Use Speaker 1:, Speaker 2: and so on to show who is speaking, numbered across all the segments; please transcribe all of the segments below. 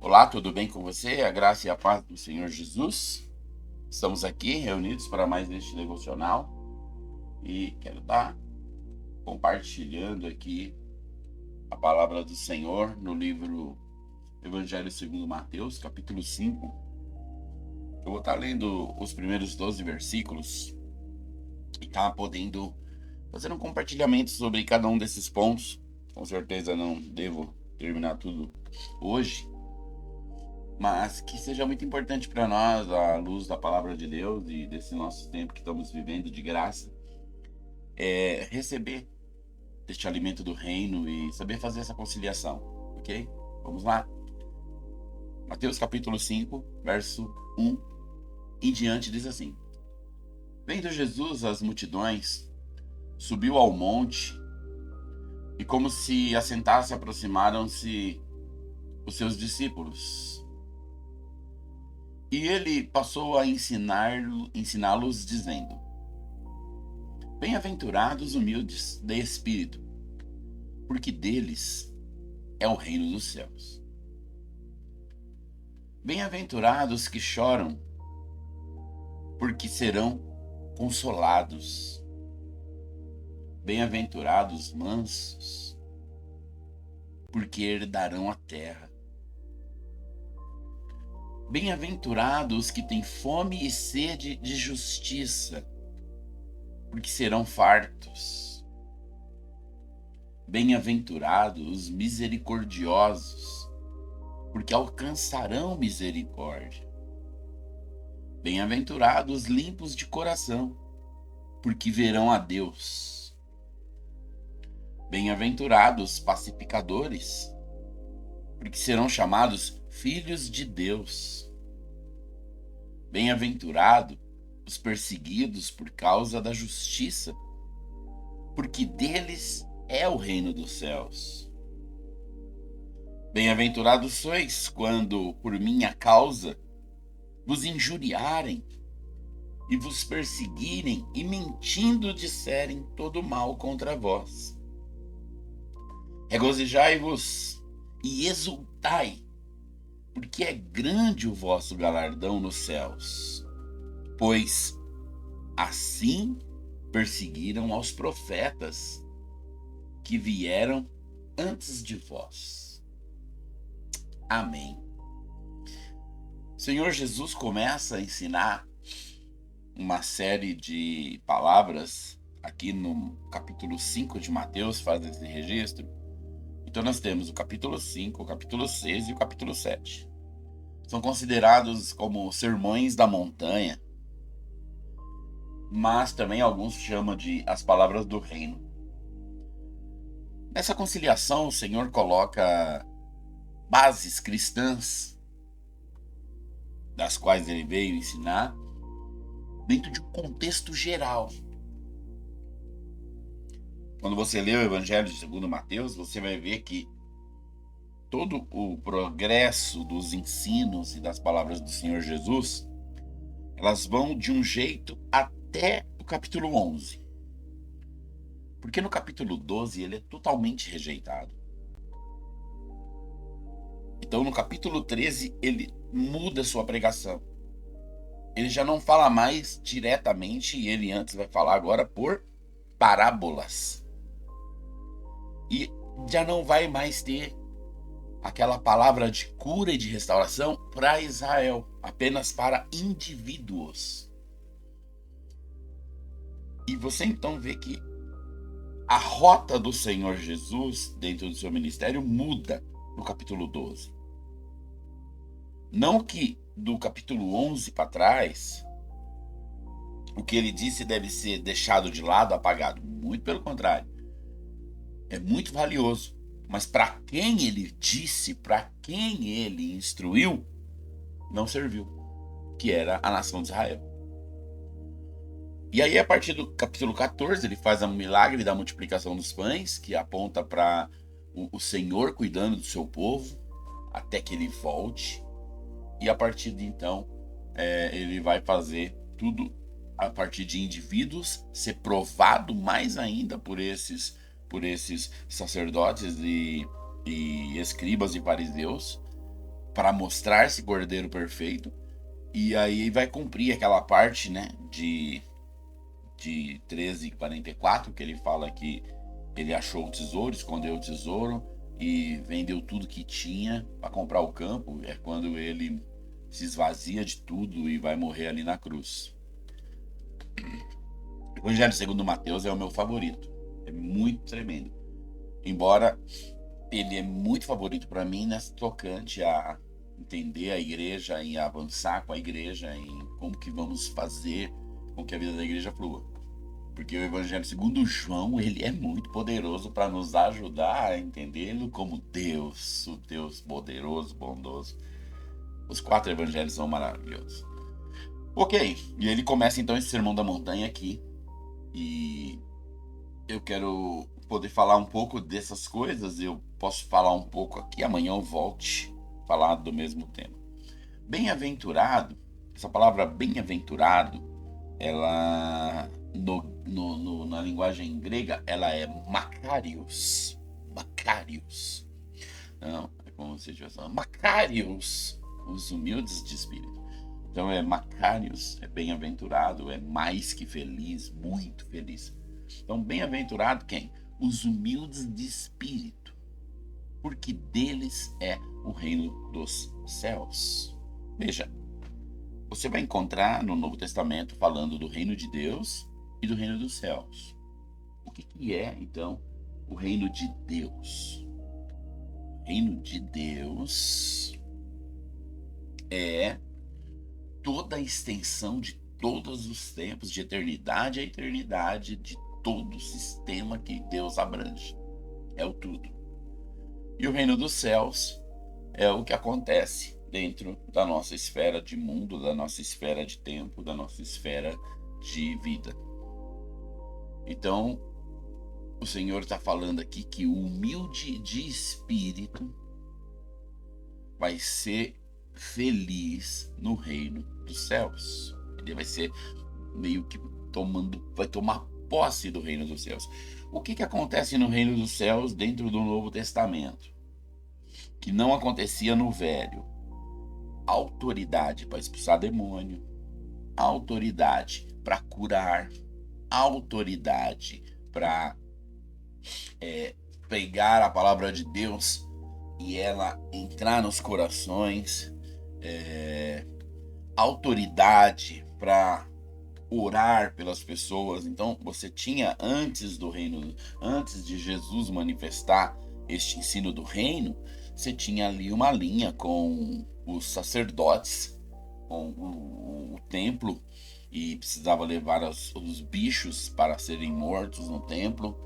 Speaker 1: Olá, tudo bem com você? A graça e a paz do Senhor Jesus. Estamos aqui reunidos para mais este devocional e quero estar compartilhando aqui a palavra do Senhor no livro Evangelho segundo Mateus, capítulo 5. Eu vou estar lendo os primeiros 12 versículos e podendo fazer um compartilhamento sobre cada um desses pontos. Com certeza não devo terminar tudo hoje, mas que seja muito importante para nós, à luz da palavra de Deus e desse nosso tempo que estamos vivendo de graça, receber este alimento do reino e saber fazer essa conciliação, ok? Vamos lá? Mateus capítulo 5, verso 1 em diante diz assim: Vendo Jesus as multidões, subiu ao monte e como se assentasse, aproximaram-se os seus discípulos. E ele passou a ensiná-los, dizendo: Bem-aventurados humildes de espírito, porque deles é o reino dos céus. Bem-aventurados que choram, porque serão consolados. Bem-aventurados mansos, porque herdarão a terra. Bem-aventurados que têm fome e sede de justiça, porque serão fartos. Bem-aventurados os misericordiosos, porque alcançarão misericórdia. Bem-aventurados os limpos de coração, porque verão a Deus. Bem-aventurados os pacificadores, porque serão chamados filhos de Deus. Bem-aventurados os perseguidos por causa da justiça, porque deles é o reino dos céus. Bem-aventurados sois quando, por minha causa, vos injuriarem e vos perseguirem e mentindo disserem todo mal contra vós. Regozijai-vos e exultai, porque é grande o vosso galardão nos céus, pois assim perseguiram aos profetas que vieram antes de vós. Amém. O Senhor Jesus começa a ensinar uma série de palavras aqui no capítulo 5 de Mateus, faz esse registro. Então nós temos o capítulo 5, o capítulo 6 e o capítulo 7. São considerados como sermões da montanha, mas também alguns chamam de as palavras do reino. Nessa conciliação, o Senhor coloca bases cristãs, das quais ele veio ensinar, dentro de um contexto geral. Quando você lê o Evangelho segundo Mateus, você vai ver que todo o progresso dos ensinos e das palavras do Senhor Jesus, elas vão de um jeito até o capítulo 11. Porque no capítulo 12 ele é totalmente rejeitado. Então no capítulo 13 ele muda sua pregação. Ele já não fala mais diretamente, e ele antes vai falar agora por parábolas. E já não vai mais ter aquela palavra de cura e de restauração para Israel, apenas para indivíduos. E você então vê que a rota do Senhor Jesus dentro do seu ministério muda no capítulo 12. Não que do capítulo 11 para trás, o que ele disse deve ser deixado de lado, apagado. Muito pelo contrário. É muito valioso. Mas para quem ele disse, para quem ele instruiu, não serviu, que era a nação de Israel. E aí, a partir do capítulo 14, ele faz o milagre da multiplicação dos pães, que aponta para o Senhor cuidando do seu povo, até que ele volte. E a partir de então, ele vai fazer tudo a partir de indivíduos, ser provado mais ainda por esses sacerdotes e escribas e fariseus, para mostrar esse cordeiro perfeito. E aí vai cumprir aquela parte, né, de 13:44, que ele fala que ele achou o tesouro, escondeu o tesouro e vendeu tudo que tinha para comprar o campo. É quando ele se esvazia de tudo e vai morrer ali na cruz. O Evangelho segundo Mateus é o meu favorito. É muito tremendo. Embora ele é muito favorito para mim nessa tocante a entender a igreja e avançar com a igreja em como que vamos fazer com que a vida da igreja flua. Porque o Evangelho segundo João, ele é muito poderoso para nos ajudar a entendê-lo como Deus, o Deus poderoso, bondoso. Os 4 evangelhos são maravilhosos. Ok, e ele começa então esse Sermão da Montanha aqui. E eu quero poder falar um pouco dessas coisas. Eu posso falar um pouco aqui, amanhã eu volte a falar do mesmo tema. Bem-aventurado, essa palavra bem-aventurado, ela na linguagem grega, ela é Makarios. Makarios. Não, é como se estivesse falando Makarios, os humildes de espírito. Então é Makarios, é bem-aventurado, é mais que feliz, muito feliz. Então, bem-aventurado quem? Os humildes de espírito, porque deles é o reino dos céus. Veja, você vai encontrar no Novo Testamento falando do reino de Deus e do reino dos céus. O que é, então, o reino de Deus? O reino de Deus é toda a extensão de todos os tempos, de eternidade a eternidade, de todo o sistema que Deus abrange. É o tudo. E o reino dos céus é o que acontece dentro da nossa esfera de mundo, da nossa esfera de tempo, da nossa esfera de vida. Então, o Senhor está falando aqui que o humilde de espírito vai ser feliz no reino dos céus. Ele vai ser meio que vai tomar posse do reino dos céus. O que acontece no reino dos céus dentro do Novo Testamento? Que não acontecia no Velho. Autoridade para expulsar demônio, autoridade para curar, autoridade para pegar a palavra de Deus e ela entrar nos corações, autoridade para orar pelas pessoas. Então você tinha antes de Jesus manifestar este ensino do reino, você tinha ali uma linha com os sacerdotes, com o templo, e precisava levar os bichos para serem mortos no templo,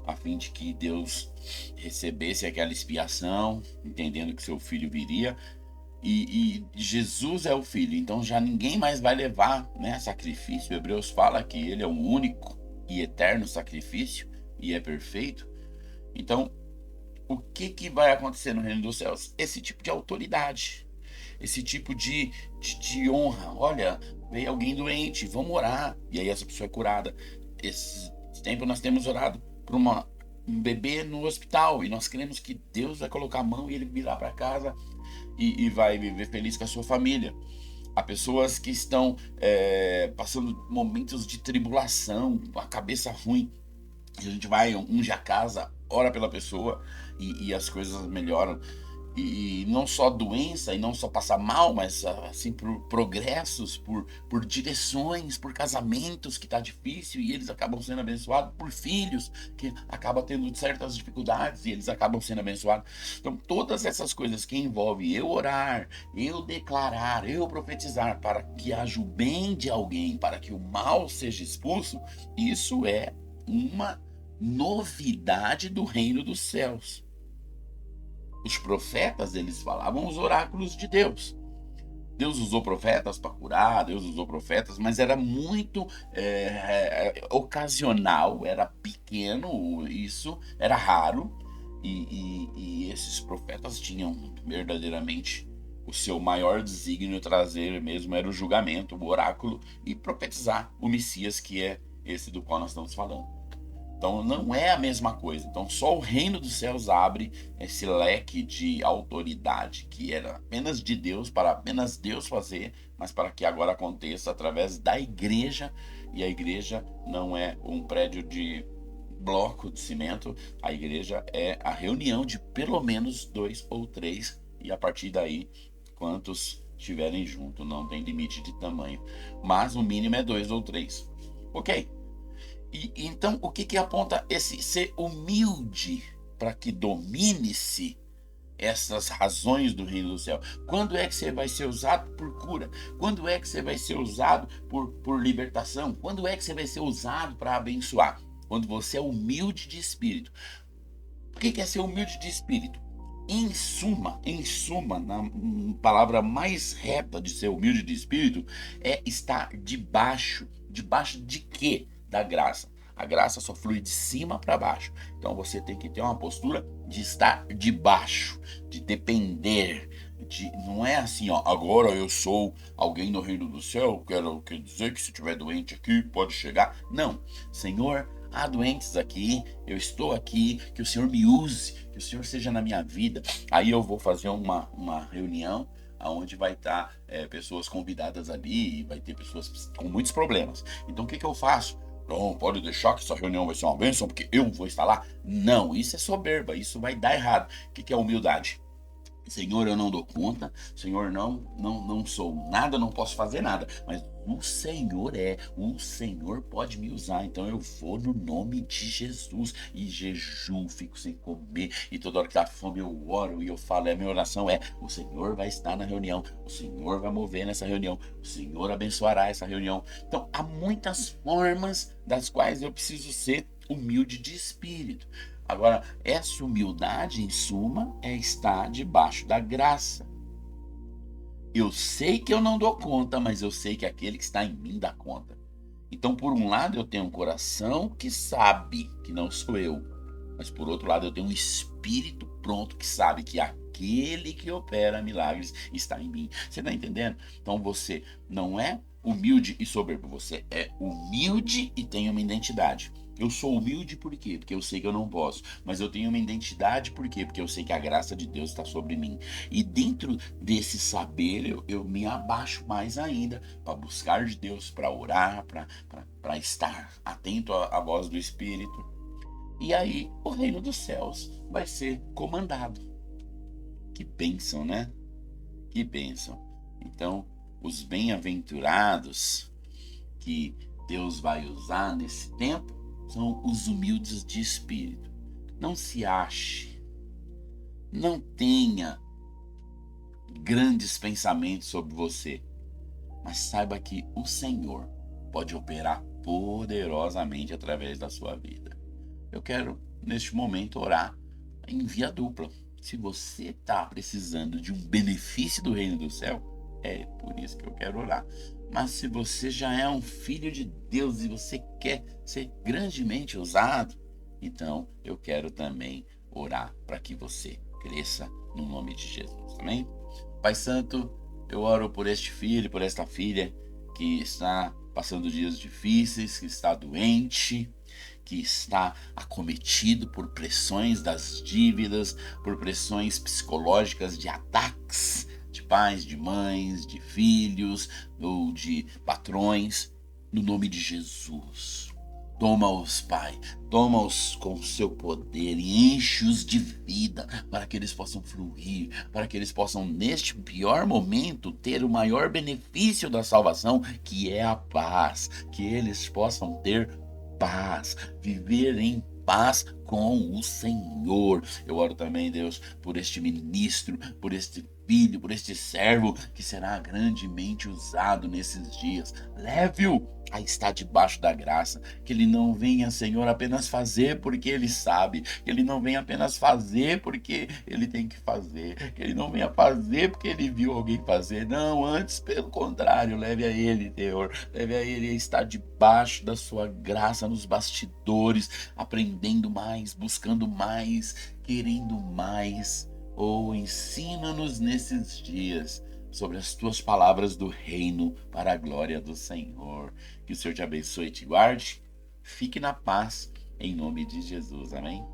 Speaker 1: a fim de que Deus recebesse aquela expiação, entendendo que seu filho viria. E Jesus é o filho, então já ninguém mais vai levar, né, sacrifício. Hebreus fala que ele é o único e eterno sacrifício e é perfeito. Então, o que vai acontecer no reino dos céus? Esse tipo de autoridade, esse tipo de honra. Olha, veio alguém doente, vamos orar, e aí essa pessoa é curada. Esse tempo nós temos orado por um bebê no hospital, e nós cremos que Deus vai colocar a mão e ele virá para casa e vai viver feliz com a sua família. Há pessoas que estão passando momentos de tribulação, a cabeça ruim. A gente vai, unge a casa, ora pela pessoa e as coisas melhoram. E não só doença, e não só passar mal, mas assim, por progressos, por direções, por casamentos que tá difícil e eles acabam sendo abençoados, por filhos que acabam tendo certas dificuldades e eles acabam sendo abençoados. Então, todas essas coisas que envolvem eu orar, eu declarar, eu profetizar para que haja o bem de alguém, para que o mal seja expulso, isso é uma novidade do reino dos céus. Os profetas, eles falavam os oráculos de Deus. Deus usou profetas para curar, Deus usou profetas, mas era muito ocasional, era pequeno, isso era raro, e esses profetas tinham verdadeiramente o seu maior desígnio trazer mesmo era o julgamento, o oráculo, e profetizar o Messias, que é esse do qual nós estamos falando. Então não é a mesma coisa. Então só o reino dos céus abre esse leque de autoridade que era apenas de Deus, para apenas Deus fazer, mas para que agora aconteça através da igreja. E a igreja não é um prédio de bloco de cimento, a igreja é a reunião de pelo menos 2 ou 3, e a partir daí, quantos estiverem junto, não tem limite de tamanho, mas o mínimo é 2 ou 3. Ok? E então o que aponta esse ser humilde para que domine-se essas razões do reino do céu? Quando é que você vai ser usado por cura? Quando é que você vai ser usado por libertação? Quando é que você vai ser usado para abençoar? Quando você é humilde de espírito. O que é ser humilde de espírito? Em suma, na palavra mais reta de ser humilde de espírito, é estar debaixo de quê? Da graça. A graça só flui de cima para baixo. Então você tem que ter uma postura de estar debaixo, de depender. Não é assim, ó, agora eu sou alguém no reino do céu, quer dizer que se tiver doente aqui, pode chegar. Não, Senhor, há doentes aqui, eu estou aqui, que o Senhor me use, que o Senhor seja na minha vida. Aí eu vou fazer uma reunião onde vai estar pessoas convidadas ali, e vai ter pessoas com muitos problemas. Então o que eu faço? Não, pode deixar que essa reunião vai ser uma bênção, porque eu vou estar lá. Não, isso é soberba, isso vai dar errado. O que é humildade? Senhor, eu não dou conta. Senhor, não sou nada, não posso fazer nada. Mas o Senhor pode me usar. Então eu vou no nome de Jesus e jejum, fico sem comer. E toda hora que dá fome eu oro e eu falo. A minha oração é: o Senhor vai estar na reunião, o Senhor vai mover nessa reunião, o Senhor abençoará essa reunião. Então há muitas formas das quais eu preciso ser humilde de espírito. Agora, essa humildade, em suma, é estar debaixo da graça. Eu sei que eu não dou conta, mas eu sei que aquele que está em mim dá conta. Então, por um lado, eu tenho um coração que sabe que não sou eu, mas por outro lado, eu tenho um espírito pronto que sabe que aquele que opera milagres está em mim. Você está entendendo? Então, você não é humilde e soberbo, você é humilde e tem uma identidade. Eu sou humilde por quê? Porque eu sei que eu não posso. Mas eu tenho uma identidade por quê? Porque eu sei que a graça de Deus está sobre mim. E dentro desse saber, eu me abaixo mais ainda para buscar de Deus, para orar, para estar atento à voz do Espírito. E aí o reino dos céus vai ser comandado. Que bênção, né? Que bênção. Então, os bem-aventurados que Deus vai usar nesse tempo são os humildes de espírito. Não se ache, não tenha grandes pensamentos sobre você, mas saiba que o Senhor pode operar poderosamente através da sua vida. Eu quero, neste momento, orar em via dupla. Se você está precisando de um benefício do reino do céu, é por isso que eu quero orar. Mas se você já é um filho de Deus e você quer ser grandemente usado, então eu quero também orar para que você cresça no nome de Jesus. Amém? Pai Santo, eu oro por este filho, por esta filha que está passando dias difíceis, que está doente, que está acometido por pressões das dívidas, por pressões psicológicas de ataques de pais, de mães, de filhos ou de patrões, no nome de Jesus. Toma-os, Pai, toma-os com o seu poder e enche-os de vida para que eles possam fluir, para que eles possam, neste pior momento, ter o maior benefício da salvação, que é a paz, que eles possam ter paz, viver em paz com o Senhor. Eu oro também, Deus, por este ministro, por este filho, por este servo que será grandemente usado nesses dias. Leve-o a estar debaixo da graça, que ele não venha, Senhor, apenas fazer porque ele sabe, que ele não venha apenas fazer porque ele tem que fazer, que ele não venha fazer porque ele viu alguém fazer, não, antes pelo contrário, leve a ele, Senhor, leve a ele a estar debaixo da sua graça nos bastidores, aprendendo mais, buscando mais, querendo mais. Ensina-nos nesses dias sobre as tuas palavras do reino para a glória do Senhor. Que o Senhor te abençoe e te guarde. Fique na paz em nome de Jesus. Amém?